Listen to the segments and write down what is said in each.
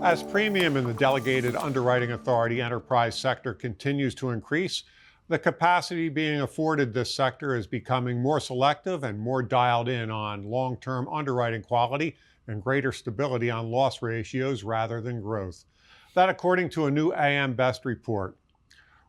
As premium in the delegated underwriting authority enterprise sector continues to increase, the capacity being afforded this sector is becoming more selective and more dialed in on long-term underwriting quality and greater stability on loss ratios rather than growth. That according to a new AM Best report.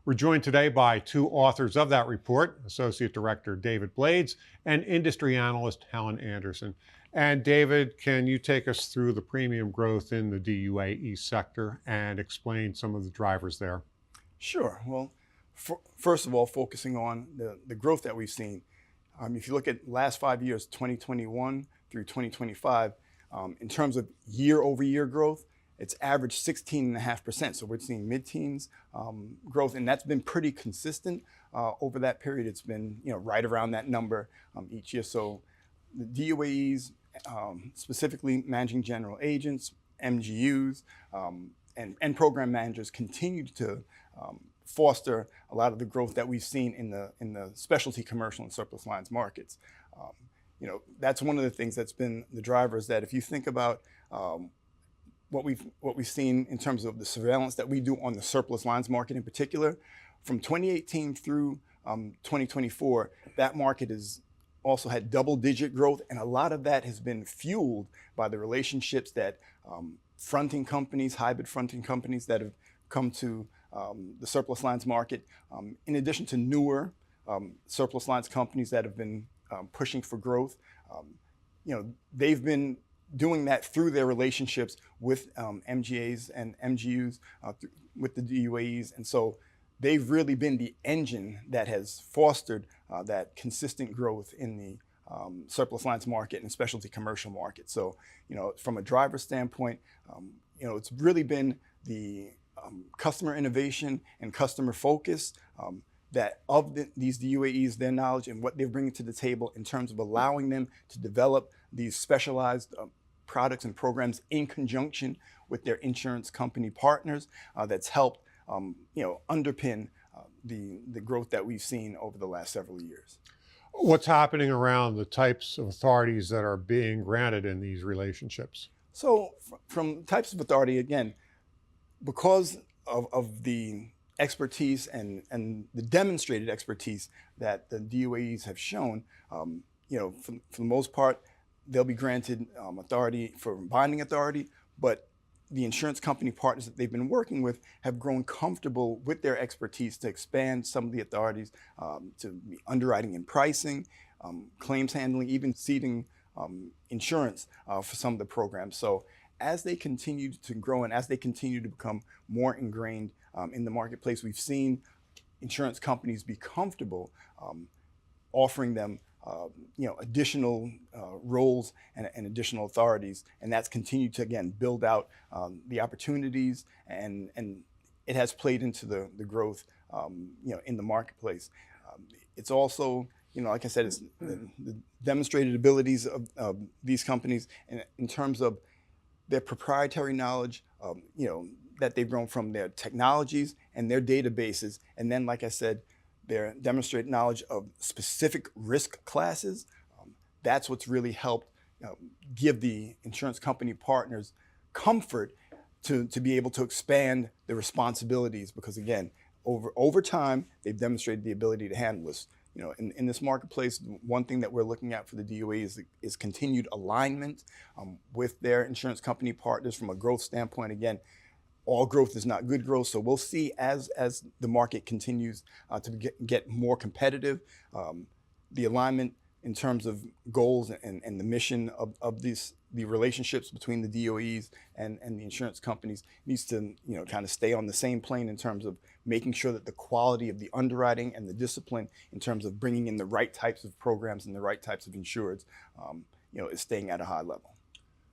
We're joined today by two authors of that report, Associate Director David Blades and Industry Analyst Helen Andersen. And David, can you take us through the premium growth in the DUAE sector and explain some of the drivers there? Sure. Well, first of all, focusing on the growth that we've seen. If you look at last 5 years, 2021 through 2025, in terms of year-over-year growth, it's averaged 16.5%. So we're seeing mid-teens growth, and that's been pretty consistent over that period. It's been right around that number each year. So the DUAEs, specifically managing general agents, MGUs, and program managers, continue to foster a lot of the growth that we've seen in the specialty commercial and surplus lines markets. That's one of the things that's been the drivers. That if you think about what we've seen in terms of the surveillance that we do on the surplus lines market in particular, from 2018 through 2024, that market has also had double-digit growth, and a lot of that has been fueled by the relationships that fronting companies, hybrid fronting companies that have come to the surplus lines market, in addition to newer surplus lines companies that have been pushing for growth. They've been doing that through their relationships with MGAs and MGUs, with the DUAEs. And so they've really been the engine that has fostered that consistent growth in the surplus lines market and specialty commercial market. So, from a driver standpoint, it's really been the customer innovation and customer focus that of these DUAEs, their knowledge and what they're bringing to the table in terms of allowing them to develop these specialized products and programs in conjunction with their insurance company partners, that's helped underpin the growth that we've seen over the last several years. What's happening around the types of authorities that are being granted in these relationships? So from types of authority, again, because of the expertise and the demonstrated expertise that the DUAEs have shown, for the most part, they'll be granted authority for binding authority, but the insurance company partners that they've been working with have grown comfortable with their expertise to expand some of the authorities to be underwriting and pricing, claims handling, even ceding insurance for some of the programs. So as they continue to grow and as they continue to become more ingrained in the marketplace, we've seen insurance companies be comfortable offering them additional roles and additional authorities, and that's continued to again build out the opportunities, and it has played into the growth in the marketplace. It's also like I said, it's the demonstrated abilities of these companies in terms of their proprietary knowledge, that they've grown from their technologies and their databases, and then like I said, their demonstrated knowledge of specific risk classes. That's what's really helped give the insurance company partners comfort to be able to expand the responsibilities, because again, over time, they've demonstrated the ability to handle this. In this marketplace, one thing that we're looking at for the DOA is continued alignment with their insurance company partners from a growth standpoint. Again, all growth is not good growth, so we'll see as the market continues to get more competitive, the alignment in terms of goals and the mission of the relationships between the DOEs and the insurance companies needs to kind of stay on the same plane in terms of making sure that the quality of the underwriting and the discipline in terms of bringing in the right types of programs and the right types of insureds is staying at a high level.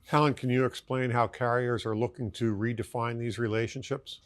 Helen, can you explain how carriers are looking to redefine these relationships?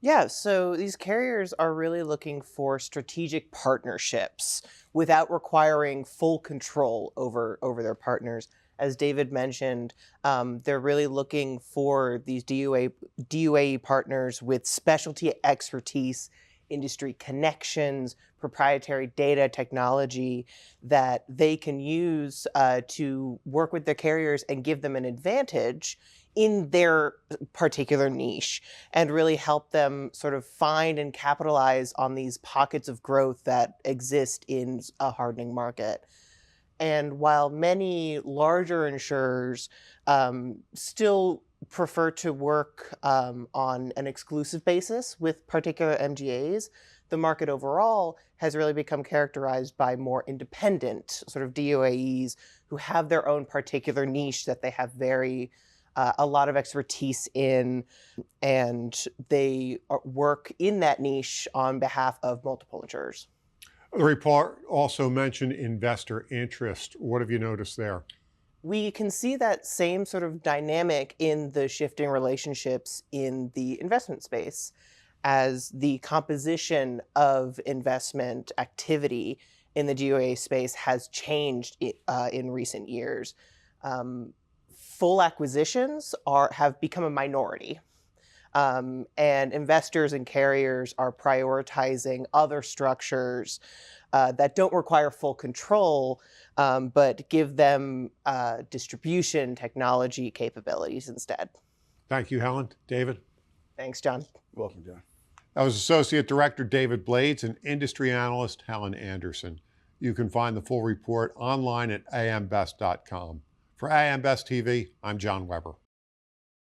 Yeah, so these carriers are really looking for strategic partnerships without requiring full control over their partners. As David mentioned, they're really looking for these DUA partners with specialty expertise industry connections, proprietary data technology that they can use to work with their carriers and give them an advantage in their particular niche and really help them sort of find and capitalize on these pockets of growth that exist in a hardening market. And while many larger insurers still prefer to work on an exclusive basis with particular MGAs, the market overall has really become characterized by more independent sort of DOAEs who have their own particular niche that they have a lot of expertise in, and they work in that niche on behalf of multiple insurers. The report also mentioned investor interest. What have you noticed there? We can see that same sort of dynamic in the shifting relationships in the investment space as the composition of investment activity in the DOA space has changed in recent years. Full acquisitions have become a minority. And investors and carriers are prioritizing other structures that don't require full control, but give them distribution technology capabilities instead. Thank you, Helen. David? Thanks, John. Welcome, John. That was Associate Director David Blades and Industry Analyst Helen Andersen. You can find the full report online at ambest.com. For AM Best TV, I'm John Weber.